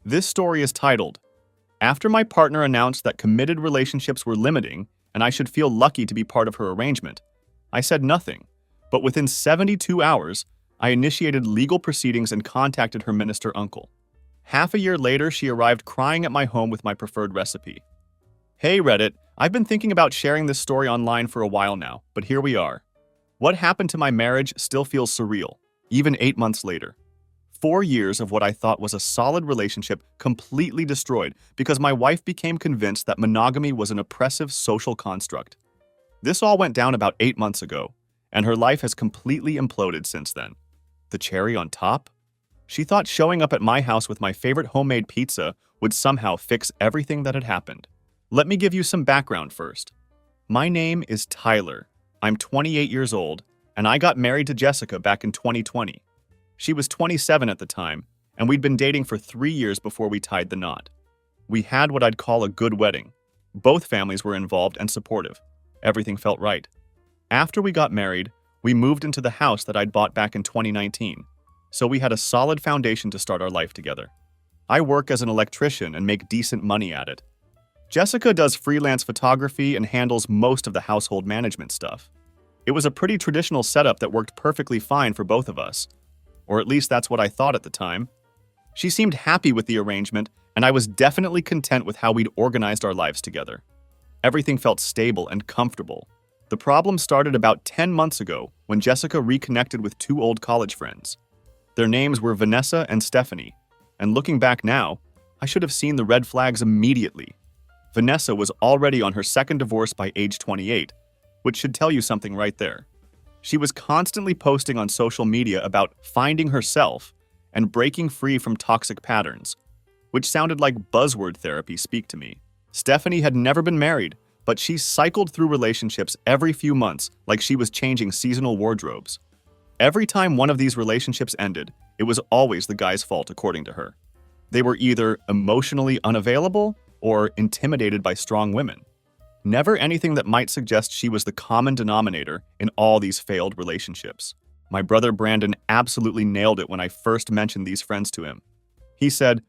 This story is titled, After My Partner Announced That Committed Relationships Were Limiting and I Should Feel Lucky to Be Part of Her Arrangement. I said nothing, but within 72 hours, I initiated legal proceedings and contacted her minister uncle. Half a year later, she arrived crying at my home with my preferred recipe. Hey Reddit, I've been thinking about sharing this story online for a while now, but here we are. What happened to my marriage still feels surreal, even 8 months later. 4 years of what I thought was a solid relationship completely destroyed because my wife became convinced that monogamy was an oppressive social construct. This all went down about 8 months ago, and her life has completely imploded since then. The cherry on top? She thought showing up at my house with my favorite homemade pizza would somehow fix everything that had happened. Let me give you some background first. My name is Tyler. I'm 28 years old, and I got married to Jessica back in 2020. She was 27 at the time, and we'd been dating for 3 years before we tied the knot. We had what I'd call a good wedding. Both families were involved and supportive. Everything felt right. After we got married, we moved into the house that I'd bought back in 2019, so we had a solid foundation to start our life together. I work as an electrician and make decent money at it. Jessica does freelance photography and handles most of the household management stuff. It was a pretty traditional setup that worked perfectly fine for both of us. Or at least that's what I thought at the time. She seemed happy with the arrangement, and I was definitely content with how we'd organized our lives together. Everything felt stable and comfortable. The problem started about 10 months ago when Jessica reconnected with 2 old college friends. Their names were Vanessa and Stephanie, and looking back now, I should have seen the red flags immediately. Vanessa was already on her second divorce by age 28, which should tell you something right there. She was constantly posting on social media about finding herself and breaking free from toxic patterns, which sounded like buzzword therapy speak to me. Stephanie had never been married, but she cycled through relationships every few months like she was changing seasonal wardrobes. Every time one of these relationships ended, it was always the guy's fault, according to her. They were either emotionally unavailable or intimidated by strong women. Never anything that might suggest she was the common denominator in all these failed relationships. My brother Brandon absolutely nailed it when I first mentioned these friends to him. He said,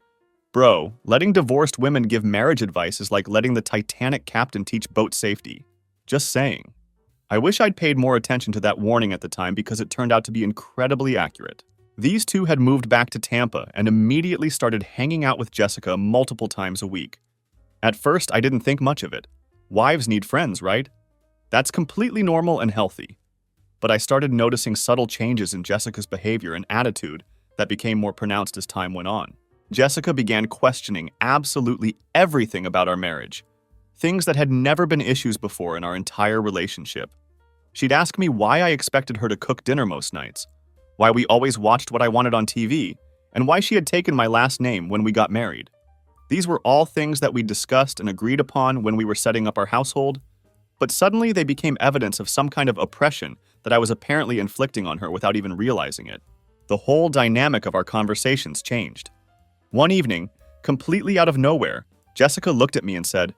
"Bro, letting divorced women give marriage advice is like letting the Titanic captain teach boat safety. Just saying." I wish I'd paid more attention to that warning at the time because it turned out to be incredibly accurate. These two had moved back to Tampa and immediately started hanging out with Jessica multiple times a week. At first, I didn't think much of it. Wives need friends, right? That's completely normal and healthy. But I started noticing subtle changes in Jessica's behavior and attitude that became more pronounced as time went on. Jessica began questioning absolutely everything about our marriage, things that had never been issues before in our entire relationship. She'd ask me why I expected her to cook dinner most nights, why we always watched what I wanted on TV, and why she had taken my last name when we got married. These were all things that we discussed and agreed upon when we were setting up our household, but suddenly they became evidence of some kind of oppression that I was apparently inflicting on her without even realizing it. The whole dynamic of our conversations changed. One evening, completely out of nowhere, Jessica looked at me and said,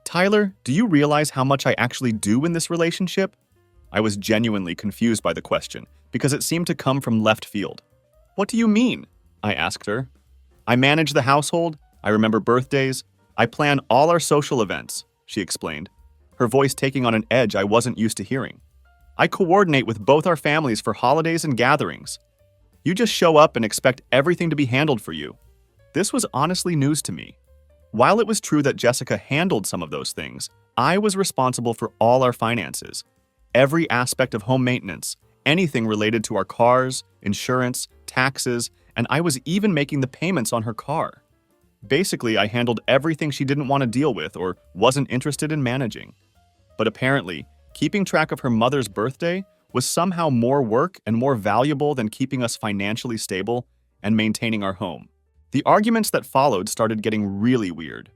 "Tyler, do you realize how much I actually do in this relationship?" I was genuinely confused by the question because it seemed to come from left field. "What do you mean?" I asked her. "I manage the household. I remember birthdays. I plan all our social events," she explained, her voice taking on an edge I wasn't used to hearing. "I coordinate with both our families for holidays and gatherings. You just show up and expect everything to be handled for you." This was honestly news to me. While it was true that Jessica handled some of those things, I was responsible for all our finances, every aspect of home maintenance, anything related to our cars, insurance, taxes, and I was even making the payments on her car. Basically, I handled everything she didn't want to deal with or wasn't interested in managing. But apparently, keeping track of her mother's birthday was somehow more work and more valuable than keeping us financially stable and maintaining our home. The arguments that followed started getting really weird.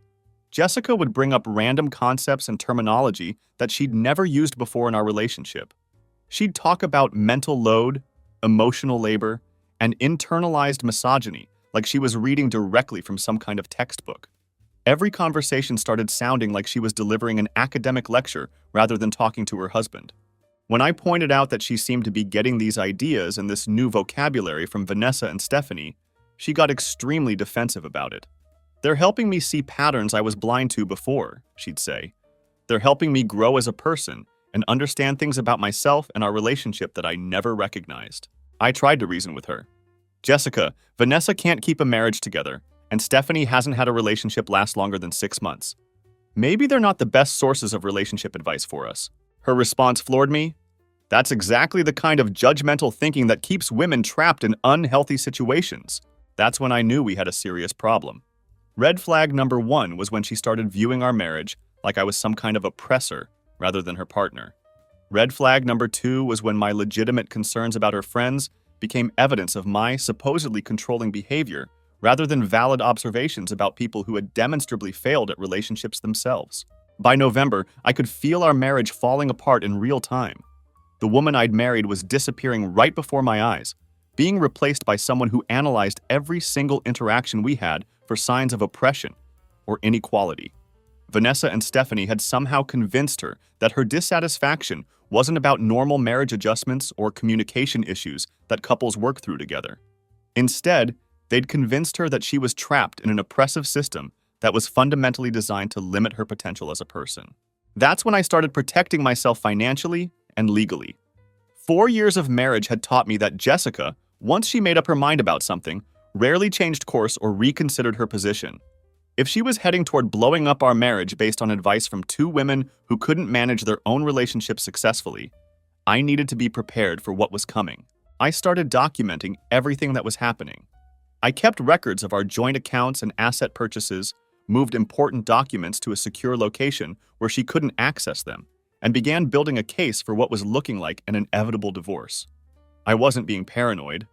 Jessica would bring up random concepts and terminology that she'd never used before in our relationship. She'd talk about mental load, emotional labor, and internalized misogyny, like she was reading directly from some kind of textbook. Every conversation started sounding like she was delivering an academic lecture rather than talking to her husband. When I pointed out that she seemed to be getting these ideas and this new vocabulary from Vanessa and Stephanie, she got extremely defensive about it. They're helping me see patterns I was blind to before, she'd say. They're helping me grow as a person and understand things about myself and our relationship that I never recognized. I tried to reason with her. Jessica, Vanessa can't keep a marriage together, and Stephanie hasn't had a relationship last longer than 6 months. Maybe they're not the best sources of relationship advice for us. Her response floored me. That's exactly the kind of judgmental thinking that keeps women trapped in unhealthy situations. That's when I knew we had a serious problem. Red flag number 1 was when she started viewing our marriage like I was some kind of oppressor rather than her partner. Red flag number 2 was when my legitimate concerns about her friends became evidence of my supposedly controlling behavior rather than valid observations about people who had demonstrably failed at relationships themselves. By November, I could feel our marriage falling apart in real time. The woman I'd married was disappearing right before my eyes, being replaced by someone who analyzed every single interaction we had for signs of oppression or inequality. Vanessa and Stephanie had somehow convinced her that her dissatisfaction wasn't about normal marriage adjustments or communication issues that couples work through together. Instead, they'd convinced her that she was trapped in an oppressive system that was fundamentally designed to limit her potential as a person. That's when I started protecting myself financially and legally. 4 years of marriage had taught me that Jessica, once she made up her mind about something, rarely changed course or reconsidered her position. If she was heading toward blowing up our marriage based on advice from 2 women who couldn't manage their own relationships successfully, I needed to be prepared for what was coming. I started documenting everything that was happening. I kept records of our joint accounts and asset purchases, moved important documents to a secure location where she couldn't access them, and began building a case for what was looking like an inevitable divorce. I wasn't being paranoid.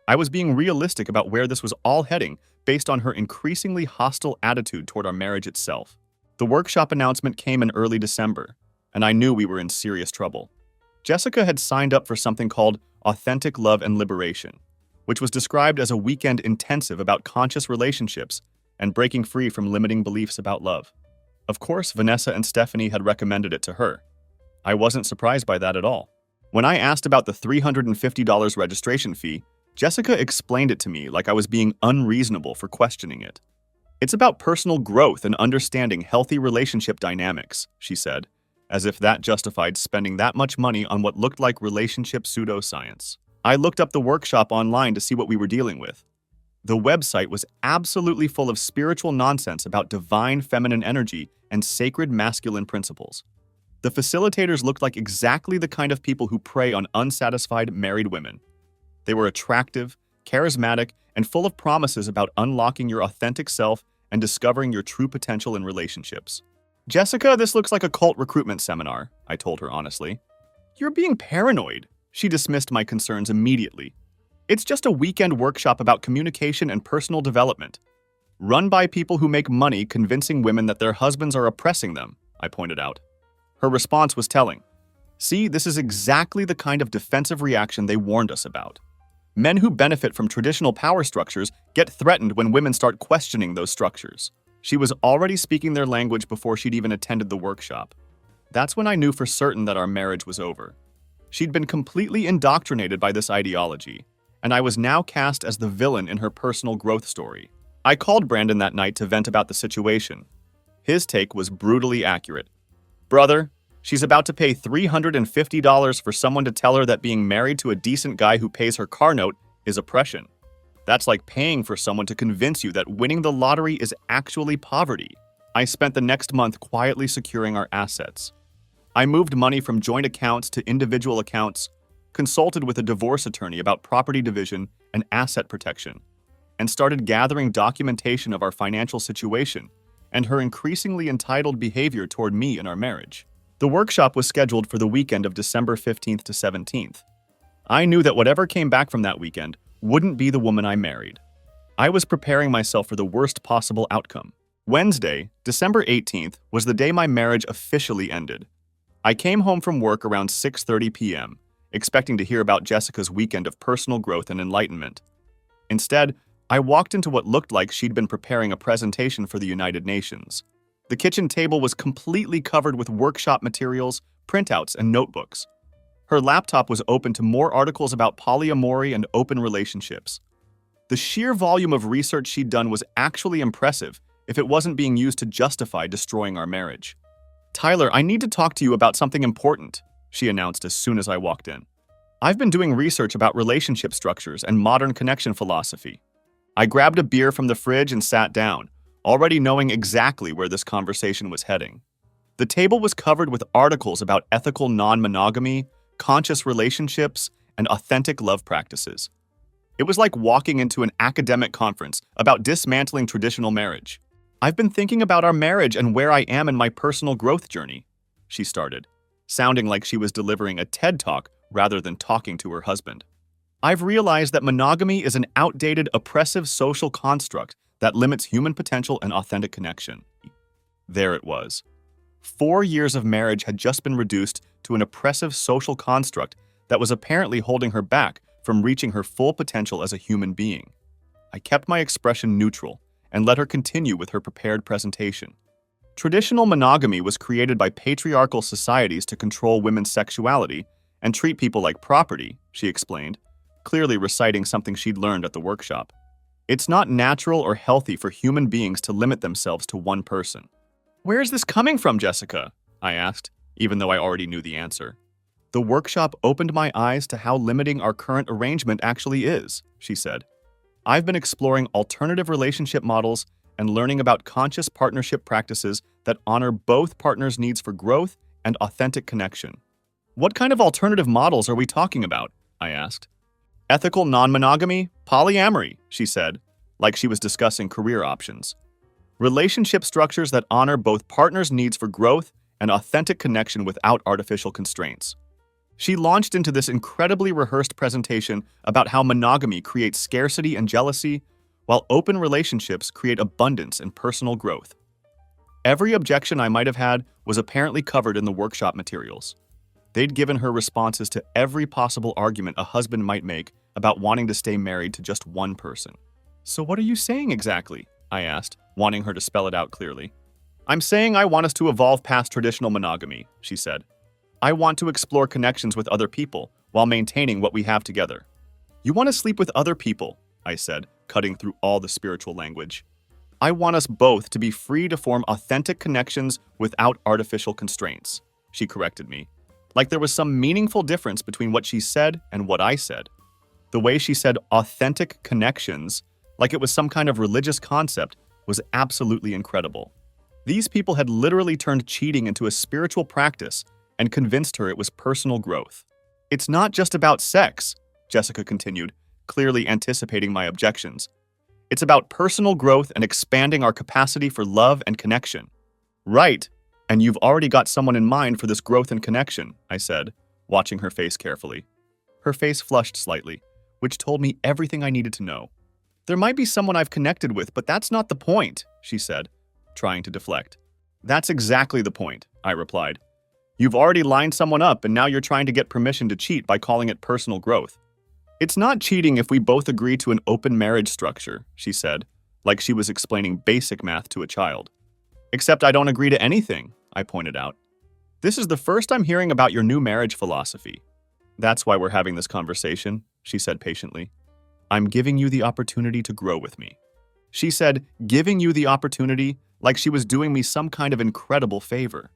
I was being realistic about where this was all heading based on her increasingly hostile attitude toward our marriage itself. The workshop announcement came in early December, and I knew we were in serious trouble. Jessica had signed up for something called Authentic Love and Liberation, which was described as a weekend intensive about conscious relationships and breaking free from limiting beliefs about love. Of course, Vanessa and Stephanie had recommended it to her. I wasn't surprised by that at all. When I asked about the $350 registration fee, Jessica explained it to me like I was being unreasonable for questioning it. It's about personal growth and understanding healthy relationship dynamics, she said, as if that justified spending that much money on what looked like relationship pseudoscience. I looked up the workshop online to see what we were dealing with. The website was absolutely full of spiritual nonsense about divine feminine energy and sacred masculine principles. The facilitators looked like exactly the kind of people who prey on unsatisfied married women. They were attractive, charismatic, and full of promises about unlocking your authentic self and discovering your true potential in relationships. Jessica, this looks like a cult recruitment seminar, I told her honestly. You're being paranoid. She dismissed my concerns immediately. It's just a weekend workshop about communication and personal development. Run by people who make money convincing women that their husbands are oppressing them, I pointed out. Her response was telling. See, this is exactly the kind of defensive reaction they warned us about. Men who benefit from traditional power structures get threatened when women start questioning those structures. She was already speaking their language before she'd even attended the workshop. That's when I knew for certain that our marriage was over. She'd been completely indoctrinated by this ideology, and I was now cast as the villain in her personal growth story. I called Brandon that night to vent about the situation. His take was brutally accurate. Brother, she's about to pay $350 for someone to tell her that being married to a decent guy who pays her car note is oppression. That's like paying for someone to convince you that winning the lottery is actually poverty. I spent the next month quietly securing our assets. I moved money from joint accounts to individual accounts, consulted with a divorce attorney about property division and asset protection, and started gathering documentation of our financial situation and her increasingly entitled behavior toward me in our marriage. The workshop was scheduled for the weekend of December 15th to 17th. I knew that whatever came back from that weekend wouldn't be the woman I married. I was preparing myself for the worst possible outcome. Wednesday, December 18th, was the day my marriage officially ended. I came home from work around 6:30 p.m., expecting to hear about Jessica's weekend of personal growth and enlightenment. Instead, I walked into what looked like she'd been preparing a presentation for the United Nations. The kitchen table was completely covered with workshop materials, printouts, and notebooks. Her laptop was open to more articles about polyamory and open relationships. The sheer volume of research she'd done was actually impressive if it wasn't being used to justify destroying our marriage. "Tyler, I need to talk to you about something important," she announced as soon as I walked in. "I've been doing research about relationship structures and modern connection philosophy." I grabbed a beer from the fridge and sat down, already knowing exactly where this conversation was heading. The table was covered with articles about ethical non-monogamy, conscious relationships, and authentic love practices. It was like walking into an academic conference about dismantling traditional marriage. "I've been thinking about our marriage and where I am in my personal growth journey," she started, sounding like she was delivering a TED Talk rather than talking to her husband. "I've realized that monogamy is an outdated, oppressive social construct that limits human potential and authentic connection." There it was. 4 years of marriage had just been reduced to an oppressive social construct that was apparently holding her back from reaching her full potential as a human being. I kept my expression neutral and let her continue with her prepared presentation. Traditional monogamy was created by patriarchal societies to control women's sexuality and treat people like property, she explained, clearly reciting something she'd learned at the workshop. "It's not natural or healthy for human beings to limit themselves to one person." "Where is this coming from, Jessica?" I asked, even though I already knew the answer. "The workshop opened my eyes to how limiting our current arrangement actually is," she said. "I've been exploring alternative relationship models and learning about conscious partnership practices that honor both partners' needs for growth and authentic connection." "What kind of alternative models are we talking about?" I asked. "Ethical non-monogamy, polyamory," she said, like she was discussing career options. "Relationship structures that honor both partners' needs for growth and authentic connection without artificial constraints." She launched into this incredibly rehearsed presentation about how monogamy creates scarcity and jealousy, while open relationships create abundance and personal growth. Every objection I might have had was apparently covered in the workshop materials. They'd given her responses to every possible argument a husband might make about wanting to stay married to just one person. "So what are you saying exactly?" I asked, wanting her to spell it out clearly. "I'm saying I want us to evolve past traditional monogamy," she said. "I want to explore connections with other people while maintaining what we have together." "You want to sleep with other people," I said, cutting through all the spiritual language. "I want us both to be free to form authentic connections without artificial constraints," she corrected me, like there was some meaningful difference between what she said and what I said. The way she said authentic connections, like it was some kind of religious concept, was absolutely incredible. These people had literally turned cheating into a spiritual practice and convinced her it was personal growth. "It's not just about sex," Jessica continued, clearly anticipating my objections. "It's about personal growth and expanding our capacity for love and connection." "Right, and you've already got someone in mind for this growth and connection," I said, watching her face carefully. Her face flushed slightly, which told me everything I needed to know. "There might be someone I've connected with, but that's not the point," she said, trying to deflect. "That's exactly the point," I replied. "You've already lined someone up and now you're trying to get permission to cheat by calling it personal growth." "It's not cheating if we both agree to an open marriage structure," she said, like she was explaining basic math to a child. "Except I don't agree to anything," I pointed out. "This is the first I'm hearing about your new marriage philosophy." "That's why we're having this conversation," she said patiently. "I'm giving you the opportunity to grow with me." She said, "giving you the opportunity," like she was doing me some kind of incredible favor.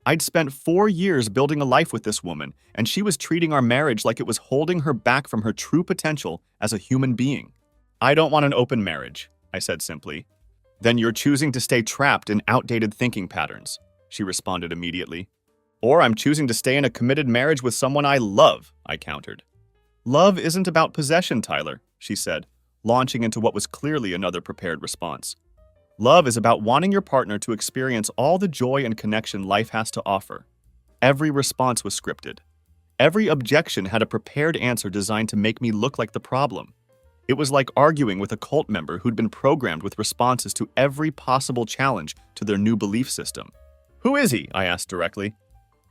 I'd spent 4 years building a life with this woman, and she was treating our marriage like it was holding her back from her true potential as a human being. "I don't want an open marriage," I said simply. "Then you're choosing to stay trapped in outdated thinking patterns," she responded immediately. "Or I'm choosing to stay in a committed marriage with someone I love," I countered. "Love isn't about possession, Tyler," she said, launching into what was clearly another prepared response. "Love is about wanting your partner to experience all the joy and connection life has to offer." Every response was scripted. Every objection had a prepared answer designed to make me look like the problem. It was like arguing with a cult member who'd been programmed with responses to every possible challenge to their new belief system. "Who is he?" I asked directly.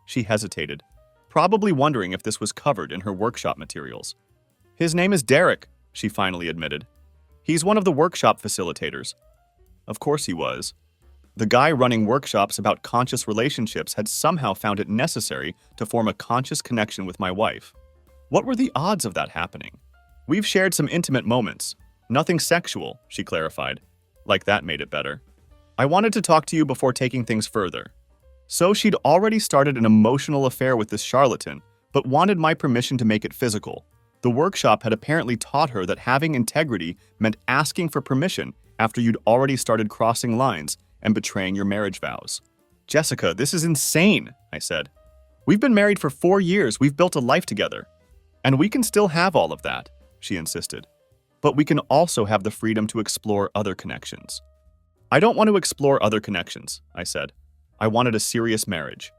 She hesitated, probably wondering if this was covered in her workshop materials. "His name is Derek," she finally admitted. "He's one of the workshop facilitators." Of course he was. The guy running workshops about conscious relationships had somehow found it necessary to form a conscious connection with my wife. What were the odds of that happening? "We've shared some intimate moments. Nothing sexual," she clarified. Like that made it better. I wanted to talk to you before taking things further. So she'd already started an emotional affair with this charlatan, but wanted my permission to make it physical. The workshop had apparently taught her that having integrity meant asking for permission after you'd already started crossing lines and betraying your marriage vows. Jessica, this is insane, I said. We've been married for 4 years, we've built a life together. And we can still have all of that, she insisted. But we can also have the freedom to explore other connections. I don't want to explore other connections, I said. I wanted a serious marriage.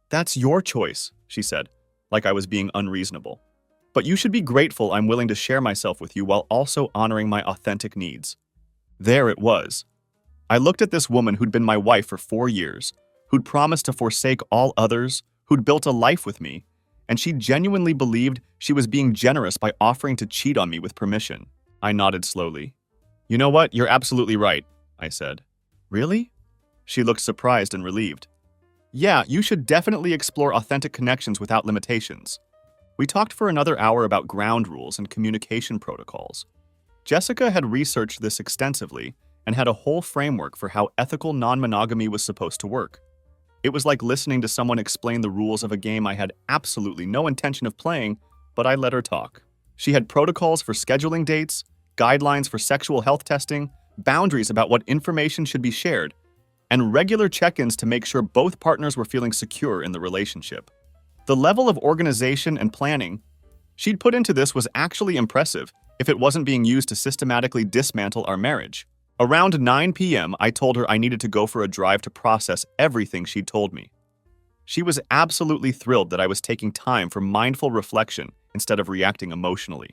That's your choice, she said, like I was being unreasonable. But you should be grateful I'm willing to share myself with you while also honoring my authentic needs. There it was. I looked at this woman who'd been my wife for 4 years, who'd promised to forsake all others, who'd built a life with me, and she genuinely believed she was being generous by offering to cheat on me with permission. I nodded slowly. You know what? You're absolutely right, I said. Really? She looked surprised and relieved. Yeah, you should definitely explore authentic connections without limitations. We talked for another hour about ground rules and communication protocols. Jessica had researched this extensively and had a whole framework for how ethical non-monogamy was supposed to work. It was like listening to someone explain the rules of a game I had absolutely no intention of playing, but I let her talk. She had protocols for scheduling dates, guidelines for sexual health testing, boundaries about what information should be shared, and regular check-ins to make sure both partners were feeling secure in the relationship. The level of organization and planning she'd put into this was actually impressive if it wasn't being used to systematically dismantle our marriage. Around 9 p.m., I told her I needed to go for a drive to process everything she'd told me. She was absolutely thrilled that I was taking time for mindful reflection instead of reacting emotionally.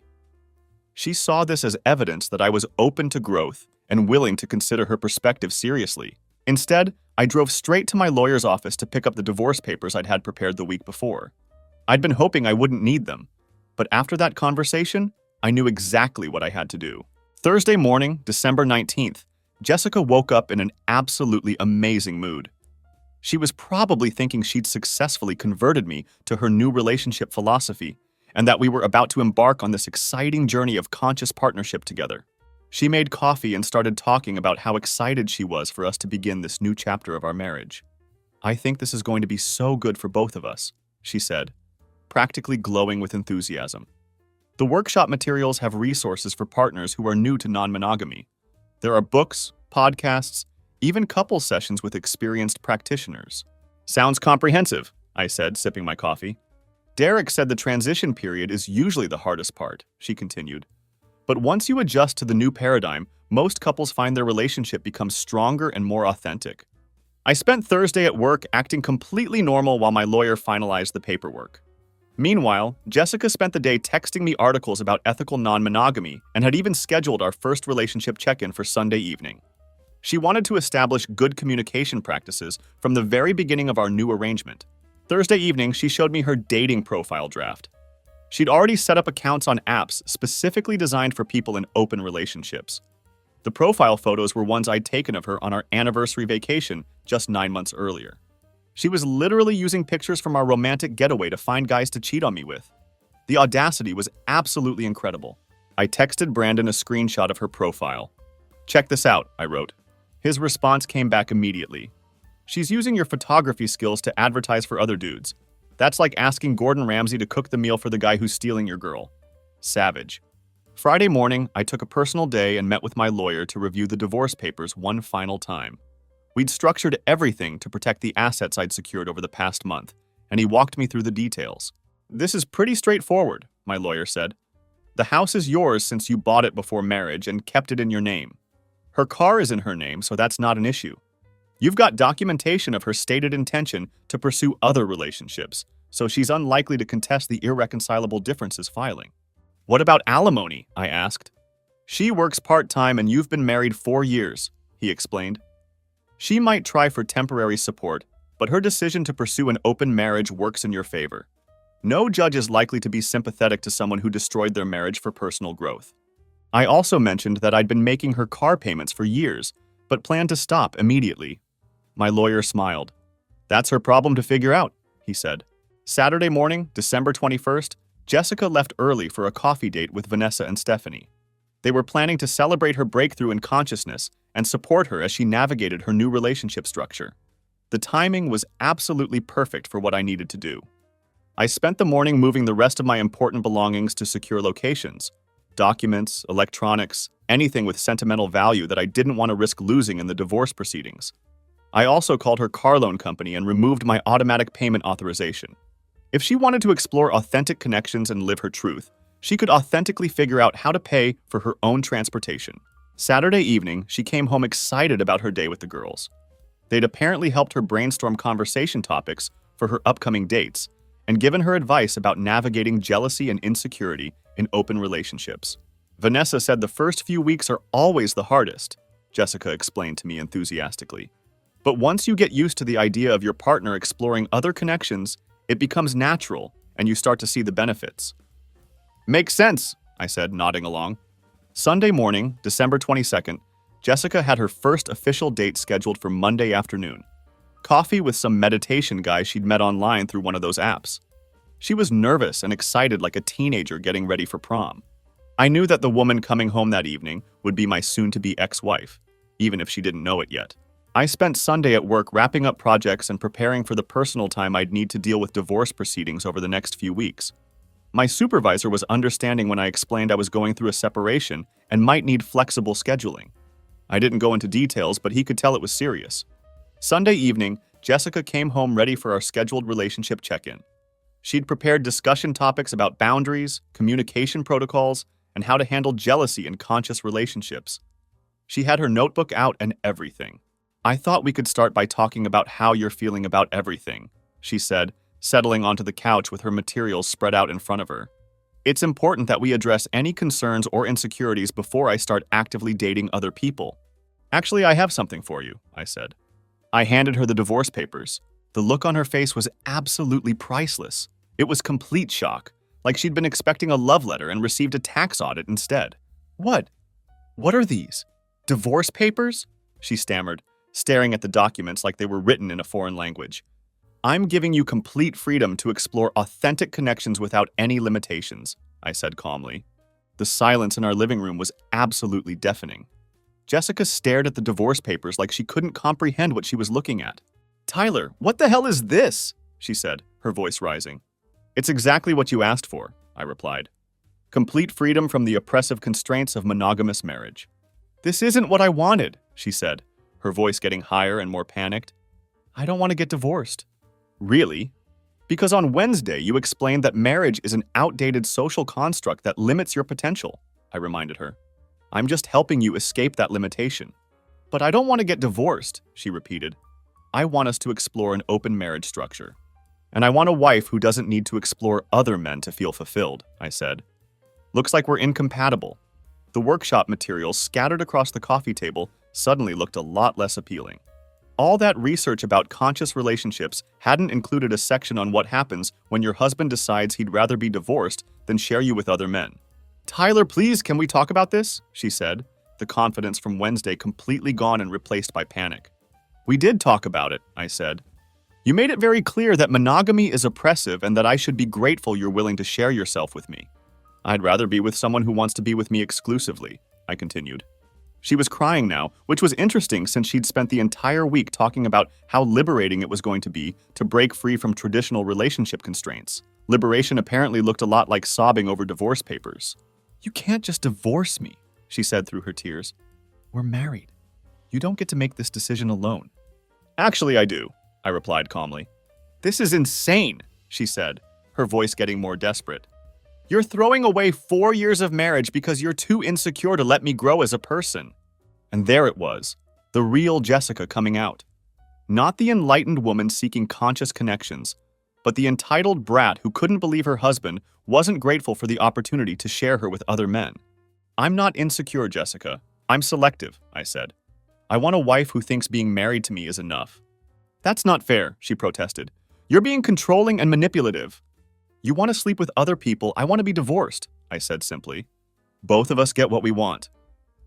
She saw this as evidence that I was open to growth and willing to consider her perspective seriously. Instead, I drove straight to my lawyer's office to pick up the divorce papers I'd had prepared the week before. I'd been hoping I wouldn't need them, but after that conversation, I knew exactly what I had to do. Thursday morning, December 19th, Jessica woke up in an absolutely amazing mood. She was probably thinking she'd successfully converted me to her new relationship philosophy and that we were about to embark on this exciting journey of conscious partnership together. She made coffee and started talking about how excited she was for us to begin this new chapter of our marriage. I think this is going to be so good for both of us, she said, practically glowing with enthusiasm. The workshop materials have resources for partners who are new to non-monogamy. There are books, podcasts, even couple sessions with experienced practitioners. Sounds comprehensive, I said, sipping my coffee. Derek said the transition period is usually the hardest part, she continued. But once you adjust to the new paradigm, most couples find their relationship becomes stronger and more authentic. I spent Thursday at work acting completely normal while my lawyer finalized the paperwork. Meanwhile, Jessica spent the day texting me articles about ethical non-monogamy and had even scheduled our first relationship check-in for Sunday evening. She wanted to establish good communication practices from the very beginning of our new arrangement. Thursday evening, she showed me her dating profile draft. She'd already set up accounts on apps specifically designed for people in open relationships. The profile photos were ones I'd taken of her on our anniversary vacation just 9 months earlier. She was literally using pictures from our romantic getaway to find guys to cheat on me with. The audacity was absolutely incredible. I texted Brandon a screenshot of her profile. Check this out, I wrote. His response came back immediately. She's using your photography skills to advertise for other dudes. That's like asking Gordon Ramsay to cook the meal for the guy who's stealing your girl. Savage. Friday morning, I took a personal day and met with my lawyer to review the divorce papers one final time. We'd structured everything to protect the assets I'd secured over the past month, and he walked me through the details. This is pretty straightforward, my lawyer said. The house is yours since you bought it before marriage and kept it in your name. Her car is in her name, so that's not an issue. You've got documentation of her stated intention to pursue other relationships, so she's unlikely to contest the irreconcilable differences filing. What about alimony? I asked. She works part-time and you've been married 4 years, he explained. She might try for temporary support, but her decision to pursue an open marriage works in your favor. No judge is likely to be sympathetic to someone who destroyed their marriage for personal growth. I also mentioned that I'd been making her car payments for years, but planned to stop immediately. My lawyer smiled. That's her problem to figure out, he said. Saturday morning, December 21st, Jessica left early for a coffee date with Vanessa and Stephanie. They were planning to celebrate her breakthrough in consciousness and support her as she navigated her new relationship structure. The timing was absolutely perfect for what I needed to do. I spent the morning moving the rest of my important belongings to secure locations: documents, electronics, anything with sentimental value that I didn't want to risk losing in the divorce proceedings. I also called her car loan company and removed my automatic payment authorization. If she wanted to explore authentic connections and live her truth, she could authentically figure out how to pay for her own transportation. Saturday evening, she came home excited about her day with the girls. They'd apparently helped her brainstorm conversation topics for her upcoming dates and given her advice about navigating jealousy and insecurity in open relationships. Vanessa said the first few weeks are always the hardest, Jessica explained to me enthusiastically. But once you get used to the idea of your partner exploring other connections, it becomes natural and you start to see the benefits. Makes sense, I said, nodding along. Sunday morning, December 22nd, Jessica had her first official date scheduled for Monday afternoon. Coffee with some meditation guy she'd met online through one of those apps. She was nervous and excited like a teenager getting ready for prom. I knew that the woman coming home that evening would be my soon-to-be ex-wife, even if she didn't know it yet. I spent Sunday at work wrapping up projects and preparing for the personal time I'd need to deal with divorce proceedings over the next few weeks. My supervisor was understanding when I explained I was going through a separation and might need flexible scheduling. I didn't go into details, but he could tell it was serious. Sunday evening, Jessica came home ready for our scheduled relationship check-in. She'd prepared discussion topics about boundaries, communication protocols, and how to handle jealousy in conscious relationships. She had her notebook out and everything. I thought we could start by talking about how you're feeling about everything, she said, settling onto the couch with her materials spread out in front of her. It's important that we address any concerns or insecurities before I start actively dating other people. Actually, I have something for you, I said. I handed her the divorce papers. The look on her face was absolutely priceless. It was complete shock, like she'd been expecting a love letter and received a tax audit instead. What? What are these? Divorce papers? She stammered, staring at the documents like they were written in a foreign language. I'm giving you complete freedom to explore authentic connections without any limitations, I said calmly. The silence in our living room was absolutely deafening. Jessica stared at the divorce papers like she couldn't comprehend what she was looking at. Tyler, what the hell is this? She said, her voice rising. It's exactly what you asked for, I replied. Complete freedom from the oppressive constraints of monogamous marriage. This isn't what I wanted, she said, her voice getting higher and more panicked. I don't want to get divorced. Really? Because on Wednesday you explained that marriage is an outdated social construct that limits your potential, I reminded her. I'm just helping you escape that limitation. But I don't want to get divorced, she repeated. I want us to explore an open marriage structure. And I want a wife who doesn't need to explore other men to feel fulfilled, I said. Looks like we're incompatible. The workshop materials scattered across the coffee table suddenly looked a lot less appealing. All that research about conscious relationships hadn't included a section on what happens when your husband decides he'd rather be divorced than share you with other men. Tyler, please, can we talk about this? She said, the confidence from Wednesday completely gone and replaced by panic. We did talk about it, I said. You made it very clear that monogamy is oppressive and that I should be grateful you're willing to share yourself with me. I'd rather be with someone who wants to be with me exclusively, I continued. She was crying now, which was interesting since she'd spent the entire week talking about how liberating it was going to be to break free from traditional relationship constraints. Liberation apparently looked a lot like sobbing over divorce papers. You can't just divorce me, she said through her tears. We're married. You don't get to make this decision alone. Actually, I do, I replied calmly. This is insane, she said, her voice getting more desperate. You're throwing away 4 years of marriage because you're too insecure to let me grow as a person. And there it was, the real Jessica coming out. Not the enlightened woman seeking conscious connections, but the entitled brat who couldn't believe her husband wasn't grateful for the opportunity to share her with other men. I'm not insecure, Jessica. I'm selective, I said. I want a wife who thinks being married to me is enough. That's not fair, she protested. You're being controlling and manipulative. You want to sleep with other people, I want to be divorced, I said simply. Both of us get what we want.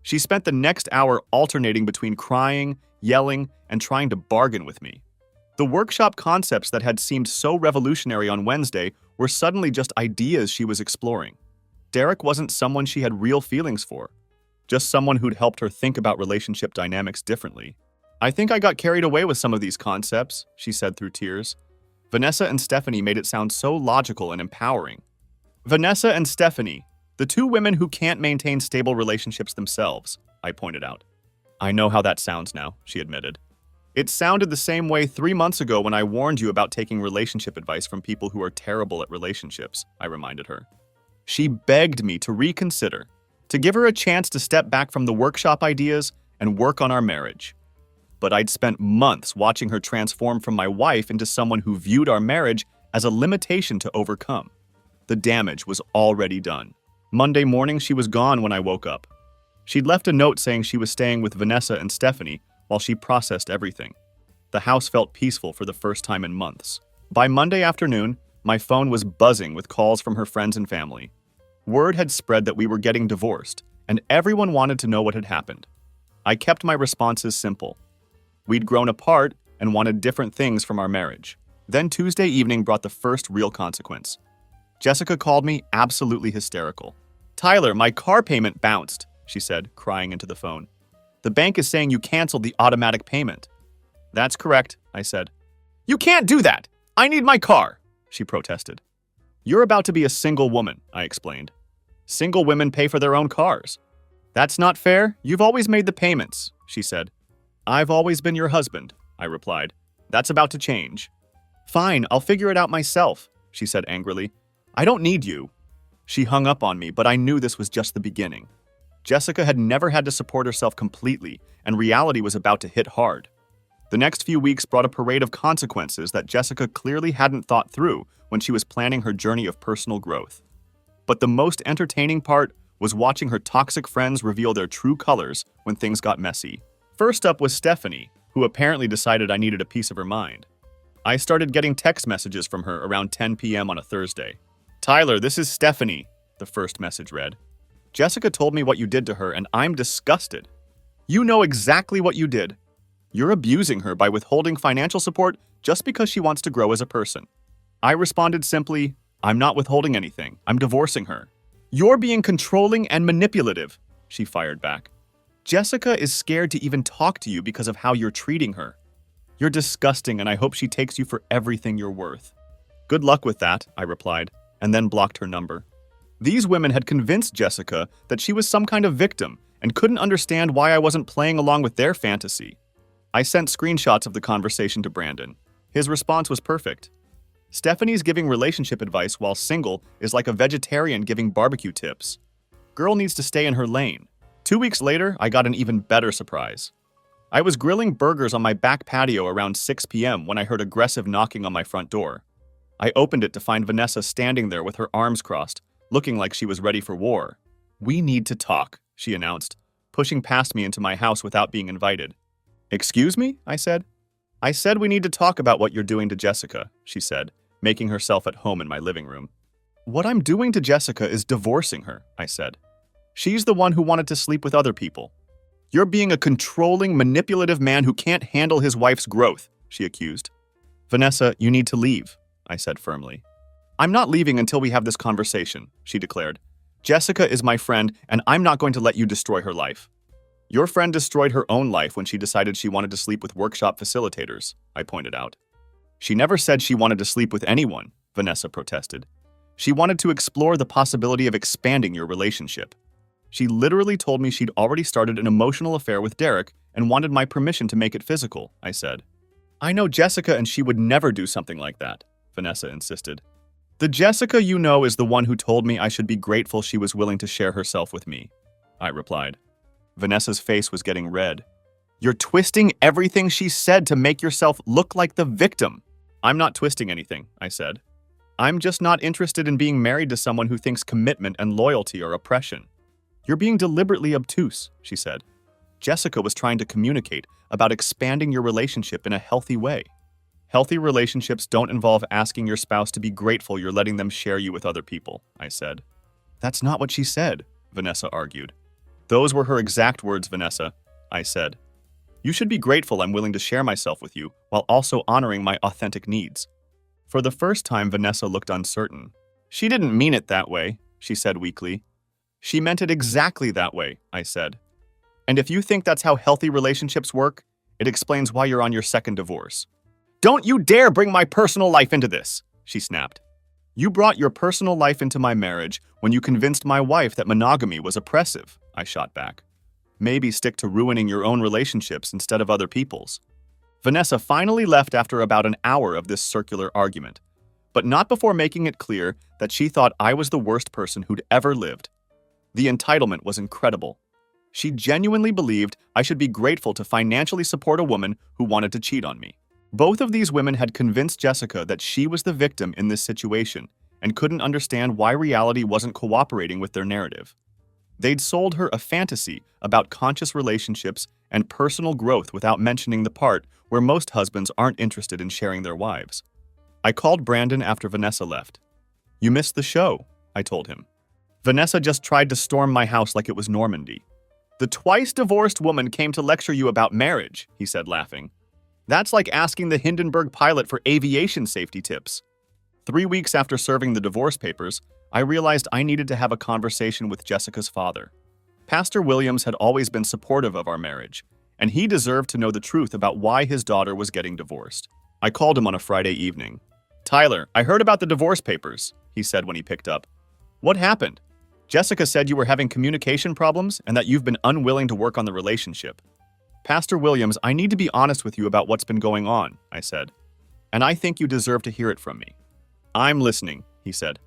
She spent the next hour alternating between crying, yelling, and trying to bargain with me. The workshop concepts that had seemed so revolutionary on Wednesday were suddenly just ideas she was exploring. Derek wasn't someone she had real feelings for. just someone who'd helped her think about relationship dynamics differently. I think I got carried away with some of these concepts, she said through tears. Vanessa and Stephanie made it sound so logical and empowering. Vanessa and Stephanie, the two women who can't maintain stable relationships themselves, I pointed out. I know how that sounds now, she admitted. It sounded the same way 3 months ago when I warned you about taking relationship advice from people who are terrible at relationships, I reminded her. She begged me to reconsider, to give her a chance to step back from the workshop ideas and work on our marriage. But I'd spent months watching her transform from my wife into someone who viewed our marriage as a limitation to overcome. The damage was already done. Monday morning, she was gone when I woke up. She'd left a note saying she was staying with Vanessa and Stephanie while she processed everything. The house felt peaceful for the first time in months. By Monday afternoon, my phone was buzzing with calls from her friends and family. Word had spread that we were getting divorced, and everyone wanted to know what had happened. I kept my responses simple. We'd grown apart and wanted different things from our marriage. Then Tuesday evening brought the first real consequence. Jessica called me absolutely hysterical. "Tyler, my car payment bounced," she said, crying into the phone. "The bank is saying you canceled the automatic payment." "That's correct," I said. "You can't do that! I need my car!" she protested. "You're about to be a single woman," I explained. "Single women pay for their own cars." "That's not fair. You've always made the payments," she said. "I've always been your husband," I replied. "That's about to change." "Fine, I'll figure it out myself," she said angrily. "I don't need you." She hung up on me, but I knew this was just the beginning. Jessica had never had to support herself completely, and reality was about to hit hard. The next few weeks brought a parade of consequences that Jessica clearly hadn't thought through when she was planning her journey of personal growth. But the most entertaining part was watching her toxic friends reveal their true colors when things got messy. First up was Stephanie, who apparently decided I needed a piece of her mind. I started getting text messages from her around 10 p.m. on a Thursday. "Tyler, this is Stephanie," the first message read. "Jessica told me what you did to her, and I'm disgusted. You know exactly what you did. You're abusing her by withholding financial support just because she wants to grow as a person." I responded simply, "I'm not withholding anything. I'm divorcing her." "You're being controlling and manipulative," she fired back. "Jessica is scared to even talk to you because of how you're treating her. You're disgusting, and I hope she takes you for everything you're worth." "Good luck with that," I replied, and then blocked her number. These women had convinced Jessica that she was some kind of victim and couldn't understand why I wasn't playing along with their fantasy. I sent screenshots of the conversation to Brandon. His response was perfect. "Stephanie's giving relationship advice while single is like a vegetarian giving barbecue tips. Girl needs to stay in her lane." 2 weeks later, I got an even better surprise. I was grilling burgers on my back patio around 6 p.m. when I heard aggressive knocking on my front door. I opened it to find Vanessa standing there with her arms crossed, looking like she was ready for war. "We need to talk," she announced, pushing past me into my house without being invited. "Excuse me?" I said. "I said we need to talk about what you're doing to Jessica," she said, making herself at home in my living room. "What I'm doing to Jessica is divorcing her," I said. "She's the one who wanted to sleep with other people." "You're being a controlling, manipulative man who can't handle his wife's growth," she accused. "Vanessa, you need to leave," I said firmly. "I'm not leaving until we have this conversation," she declared. "Jessica is my friend, and I'm not going to let you destroy her life." "Your friend destroyed her own life when she decided she wanted to sleep with workshop facilitators," I pointed out. "She never said she wanted to sleep with anyone," Vanessa protested. "She wanted to explore the possibility of expanding your relationship. She literally told me she'd already started an emotional affair with Derek and wanted my permission to make it physical," I said. "I know Jessica and she would never do something like that," Vanessa insisted. "The Jessica you know is the one who told me I should be grateful she was willing to share herself with me," I replied. Vanessa's face was getting red. "You're twisting everything she said to make yourself look like the victim." "I'm not twisting anything," I said. "I'm just not interested in being married to someone who thinks commitment and loyalty are oppression." "You're being deliberately obtuse," she said. "Jessica was trying to communicate about expanding your relationship in a healthy way. Healthy relationships don't involve asking your spouse to be grateful you're letting them share you with other people," I said. "That's not what she said," Vanessa argued. "Those were her exact words, Vanessa," I said. "You should be grateful I'm willing to share myself with you while also honoring my authentic needs." For the first time, Vanessa looked uncertain. "She didn't mean it that way," she said weakly. She meant it exactly that way, I said. And if you think that's how healthy relationships work, it explains why you're on your second divorce. Don't you dare bring my personal life into this, she snapped. You brought your personal life into my marriage when you convinced my wife that monogamy was oppressive, I shot back. Maybe stick to ruining your own relationships instead of other people's. Vanessa finally left after about an hour of this circular argument, but not before making it clear that she thought I was the worst person who'd ever lived. The entitlement was incredible. She genuinely believed I should be grateful to financially support a woman who wanted to cheat on me. Both of these women had convinced Jessica that she was the victim in this situation and couldn't understand why reality wasn't cooperating with their narrative. They'd sold her a fantasy about conscious relationships and personal growth without mentioning the part where most husbands aren't interested in sharing their wives. I called Brandon after Vanessa left. You missed the show, I told him. Vanessa just tried to storm my house like it was Normandy. The twice-divorced woman came to lecture you about marriage, he said, laughing. That's like asking the Hindenburg pilot for aviation safety tips. 3 weeks after serving the divorce papers, I realized I needed to have a conversation with Jessica's father. Pastor Williams had always been supportive of our marriage, and he deserved to know the truth about why his daughter was getting divorced. I called him on a Friday evening. Tyler, I heard about the divorce papers, he said when he picked up. What happened? Jessica said you were having communication problems and that you've been unwilling to work on the relationship. Pastor Williams, I need to be honest with you about what's been going on, I said. And I think you deserve to hear it from me. I'm listening, he said.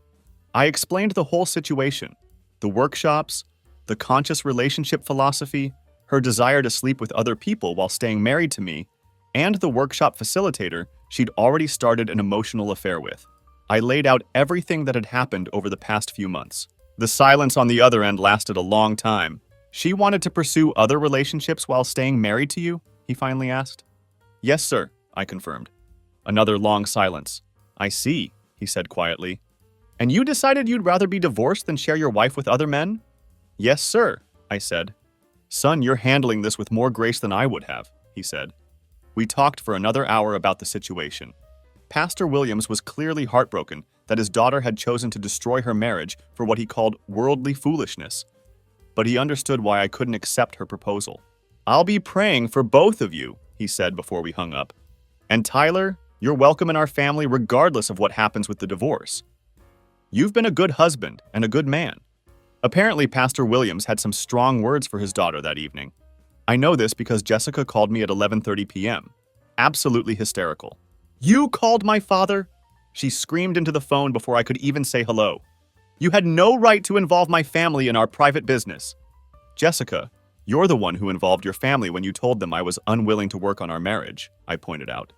I explained the whole situation. The workshops, the conscious relationship philosophy, her desire to sleep with other people while staying married to me, and the workshop facilitator she'd already started an emotional affair with. I laid out everything that had happened over the past few months. The silence on the other end lasted a long time. She wanted to pursue other relationships while staying married to you? He finally asked. Yes, sir, I confirmed. Another long silence. I see, he said quietly. And you decided you'd rather be divorced than share your wife with other men? Yes, sir, I said. Son, you're handling this with more grace than I would have, he said. We talked for another hour about the situation. Pastor Williams was clearly heartbroken that his daughter had chosen to destroy her marriage for what he called worldly foolishness. But he understood why I couldn't accept her proposal. I'll be praying for both of you, he said before we hung up. And Tyler, you're welcome in our family regardless of what happens with the divorce. You've been a good husband and a good man. Apparently, Pastor Williams had some strong words for his daughter that evening. I know this because Jessica called me at 11:30 p.m. Absolutely hysterical. You called my father? She screamed into the phone before I could even say hello. You had no right to involve my family in our private business. Jessica, you're the one who involved your family when you told them I was unwilling to work on our marriage, I pointed out.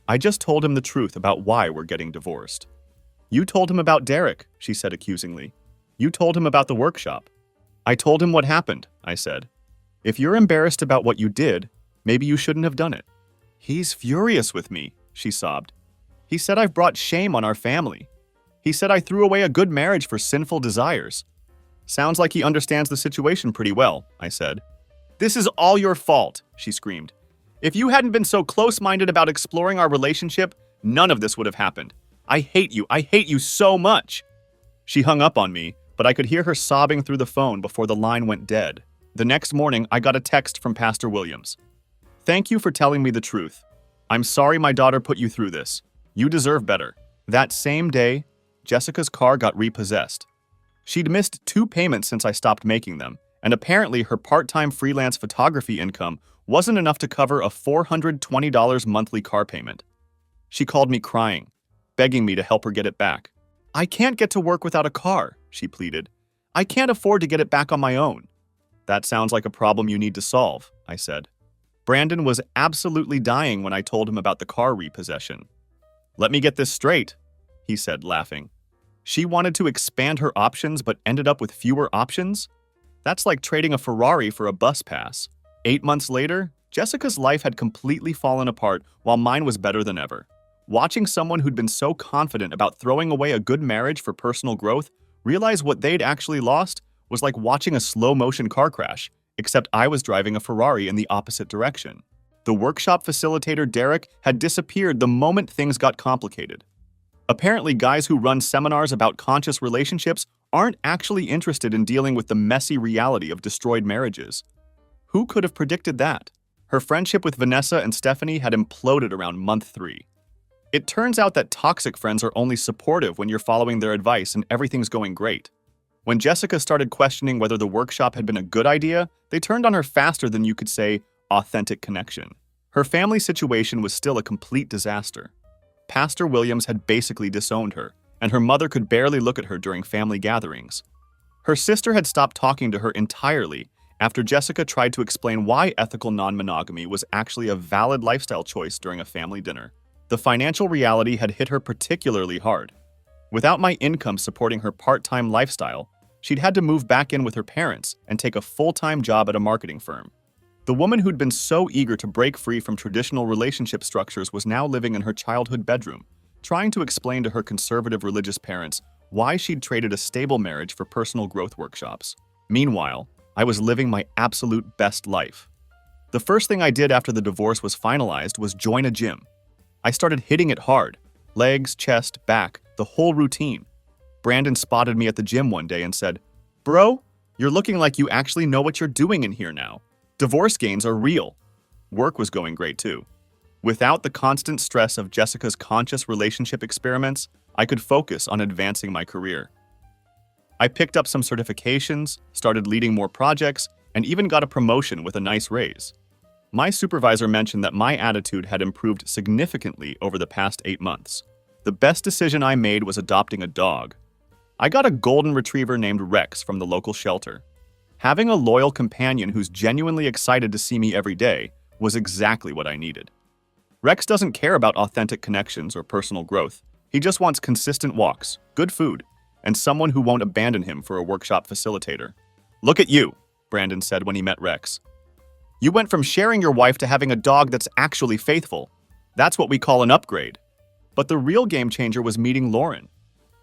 I just told him the truth about why we're getting divorced. You told him about Derek, she said accusingly. You told him about the workshop. I told him what happened, I said. If you're embarrassed about what you did, maybe you shouldn't have done it. He's furious with me, she sobbed. He said I've brought shame on our family. He said I threw away a good marriage for sinful desires. Sounds like he understands the situation pretty well, I said. This is all your fault, she screamed. If you hadn't been so close-minded about exploring our relationship, none of this would have happened. I hate you so much. She hung up on me, but I could hear her sobbing through the phone before the line went dead. The next morning, I got a text from Pastor Williams. Thank you for telling me the truth. I'm sorry my daughter put you through this. You deserve better. That same day, Jessica's car got repossessed. She'd missed 2 payments since I stopped making them, and apparently her part-time freelance photography income wasn't enough to cover a $420 monthly car payment. She called me crying, begging me to help her get it back. I can't get to work without a car, she pleaded. I can't afford to get it back on my own. That sounds like a problem you need to solve, I said. Brandon was absolutely dying when I told him about the car repossession. Let me get this straight, he said, laughing. She wanted to expand her options but ended up with fewer options? That's like trading a Ferrari for a bus pass. 8 months later, Jessica's life had completely fallen apart while mine was better than ever. Watching someone who'd been so confident about throwing away a good marriage for personal growth realize what they'd actually lost was like watching a slow-motion car crash, except I was driving a Ferrari in the opposite direction. The workshop facilitator Derek had disappeared the moment things got complicated. Apparently, guys who run seminars about conscious relationships aren't actually interested in dealing with the messy reality of destroyed marriages. Who could have predicted that? Her friendship with Vanessa and Stephanie had imploded around month 3. It turns out that toxic friends are only supportive when you're following their advice and everything's going great. When Jessica started questioning whether the workshop had been a good idea, they turned on her faster than you could say authentic connection. Her family situation was still a complete disaster. Pastor Williams had basically disowned her, and her mother could barely look at her during family gatherings. Her sister had stopped talking to her entirely after Jessica tried to explain why ethical non-monogamy was actually a valid lifestyle choice during a family dinner. The financial reality had hit her particularly hard. Without my income supporting her part-time lifestyle, she'd had to move back in with her parents and take a full-time job at a marketing firm. The woman who'd been so eager to break free from traditional relationship structures was now living in her childhood bedroom, trying to explain to her conservative religious parents why she'd traded a stable marriage for personal growth workshops. Meanwhile, I was living my absolute best life. The first thing I did after the divorce was finalized was join a gym. I started hitting it hard, legs, chest, back, the whole routine. Brandon spotted me at the gym one day and said, "Bro, you're looking like you actually know what you're doing in here now. Divorce gains are real." Work was going great too. Without the constant stress of Jessica's conscious relationship experiments, I could focus on advancing my career. I picked up some certifications, started leading more projects, and even got a promotion with a nice raise. My supervisor mentioned that my attitude had improved significantly over the past 8 months. The best decision I made was adopting a dog. I got a golden retriever named Rex from the local shelter. Having a loyal companion who's genuinely excited to see me every day was exactly what I needed. Rex doesn't care about authentic connections or personal growth. He just wants consistent walks, good food, and someone who won't abandon him for a workshop facilitator. "Look at you," Brandon said when he met Rex. "You went from sharing your wife to having a dog that's actually faithful. That's what we call an upgrade." But the real game changer was meeting Lauren.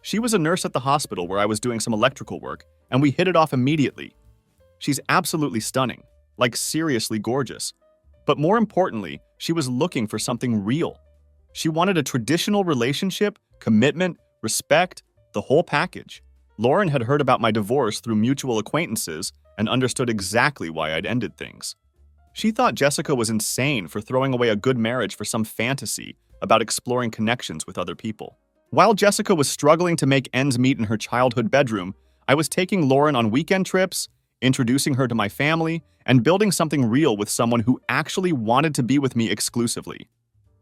She was a nurse at the hospital where I was doing some electrical work, and we hit it off immediately. She's absolutely stunning, like seriously gorgeous. But more importantly, she was looking for something real. She wanted a traditional relationship, commitment, respect, the whole package. Lauren had heard about my divorce through mutual acquaintances and understood exactly why I'd ended things. She thought Jessica was insane for throwing away a good marriage for some fantasy about exploring connections with other people. While Jessica was struggling to make ends meet in her childhood bedroom, I was taking Lauren on weekend trips, introducing her to my family, and building something real with someone who actually wanted to be with me exclusively.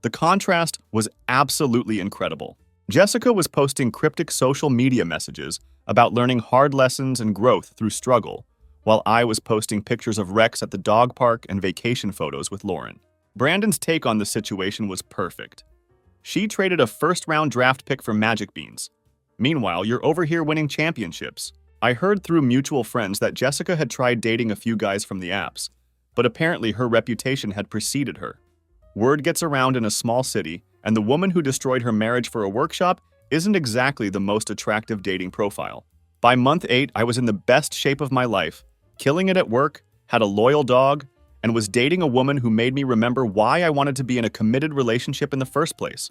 The contrast was absolutely incredible. Jessica was posting cryptic social media messages about learning hard lessons and growth through struggle, while I was posting pictures of Rex at the dog park and vacation photos with Lauren. Brandon's take on the situation was perfect. She traded a first-round draft pick for Magic Beans. Meanwhile, you're over here winning championships. I heard through mutual friends that Jessica had tried dating a few guys from the apps, but apparently her reputation had preceded her. Word gets around in a small city, and the woman who destroyed her marriage for a workshop isn't exactly the most attractive dating profile. By month 8, I was in the best shape of my life, killing it at work, had a loyal dog, and was dating a woman who made me remember why I wanted to be in a committed relationship in the first place.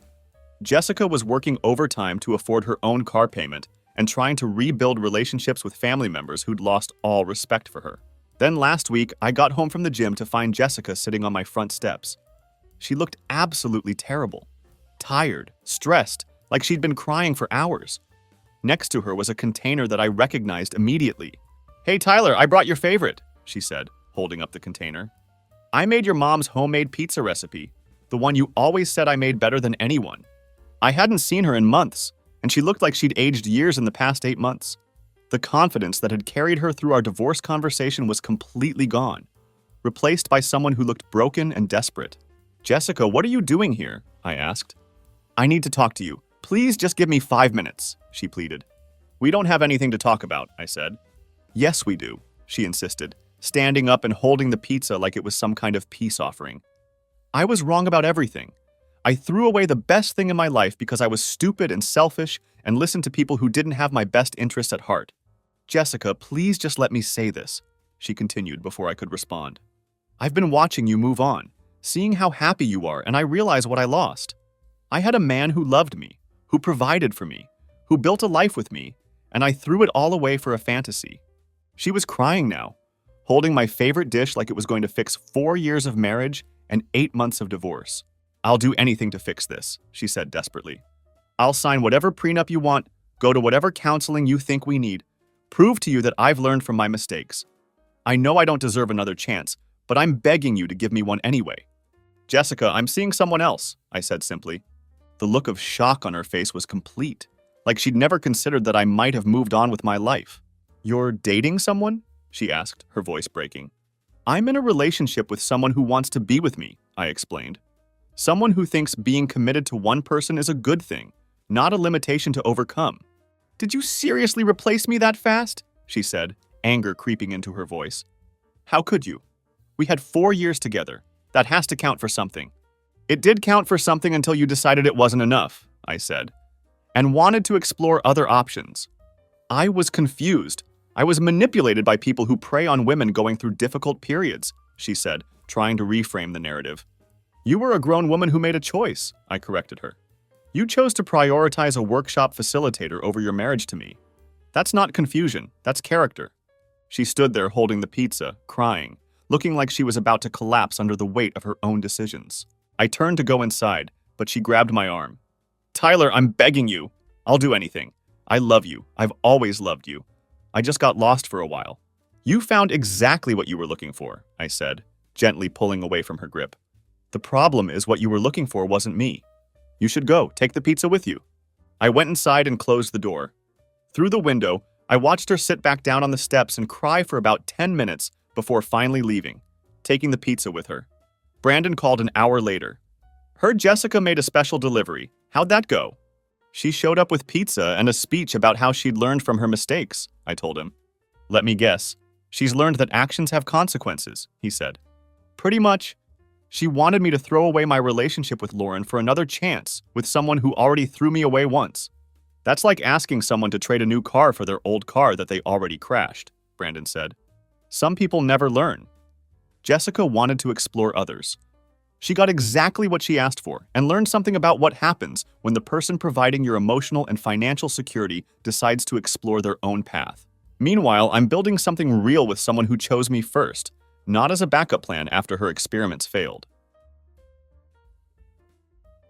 Jessica was working overtime to afford her own car payment and trying to rebuild relationships with family members who'd lost all respect for her. Then last week, I got home from the gym to find Jessica sitting on my front steps. She looked absolutely terrible. Tired, stressed, like she'd been crying for hours. Next to her was a container that I recognized immediately. "Hey Tyler, I brought your favorite," she said, holding up the container. "I made your mom's homemade pizza recipe, the one you always said I made better than anyone." I hadn't seen her in months, and she looked like she'd aged years in the past 8 months. The confidence that had carried her through our divorce conversation was completely gone, replaced by someone who looked broken and desperate. "Jessica, what are you doing here?" I asked. "I need to talk to you. Please just give me 5 minutes," she pleaded. "We don't have anything to talk about," I said. "Yes, we do," she insisted, standing up and holding the pizza like it was some kind of peace offering. "I was wrong about everything. I threw away the best thing in my life because I was stupid and selfish and listened to people who didn't have my best interests at heart. Jessica, please just let me say this," she continued before I could respond. "I've been watching you move on, seeing how happy you are, and I realize what I lost. I had a man who loved me, who provided for me, who built a life with me, and I threw it all away for a fantasy. She was crying now, holding my favorite dish like it was going to fix 4 years of marriage and 8 months of divorce. "I'll do anything to fix this," she said desperately. "I'll sign whatever prenup you want, go to whatever counseling you think we need, prove to you that I've learned from my mistakes. I know I don't deserve another chance, but I'm begging you to give me one anyway." "Jessica, I'm seeing someone else," I said simply. The look of shock on her face was complete, like she'd never considered that I might have moved on with my life. "You're dating someone?" she asked, her voice breaking. "I'm in a relationship with someone who wants to be with me," I explained. "Someone who thinks being committed to one person is a good thing, not a limitation to overcome." "Did you seriously replace me that fast?" she said, anger creeping into her voice. "How could you? We had 4 years together. That has to count for something." "It did count for something until you decided it wasn't enough," I said, "and wanted to explore other options." I was confused. I was manipulated by people who prey on women going through difficult periods, she said, trying to reframe the narrative. "You were a grown woman who made a choice," I corrected her. "You chose to prioritize a workshop facilitator over your marriage to me. That's not confusion, that's character." She stood there holding the pizza, crying, looking like she was about to collapse under the weight of her own decisions. I turned to go inside, but she grabbed my arm. "Tyler, I'm begging you. I'll do anything. I love you. I've always loved you. I just got lost for a while." "You found exactly what you were looking for," I said, gently pulling away from her grip. "The problem is what you were looking for wasn't me. You should go. Take the pizza with you." I went inside and closed the door. Through the window, I watched her sit back down on the steps and cry for about 10 minutes before finally leaving, taking the pizza with her. Brandon called an hour later. "Heard Jessica made a special delivery. How'd that go?" "She showed up with pizza and a speech about how she'd learned from her mistakes," I told him. "Let me guess. She's learned that actions have consequences," he said. "Pretty much. She wanted me to throw away my relationship with Lauren for another chance with someone who already threw me away once. That's like asking someone to trade a new car for their old car that they already crashed," Brandon said. "Some people never learn." Jessica wanted to explore others. She got exactly what she asked for and learned something about what happens when the person providing your emotional and financial security decides to explore their own path. Meanwhile, I'm building something real with someone who chose me first, not as a backup plan after her experiments failed.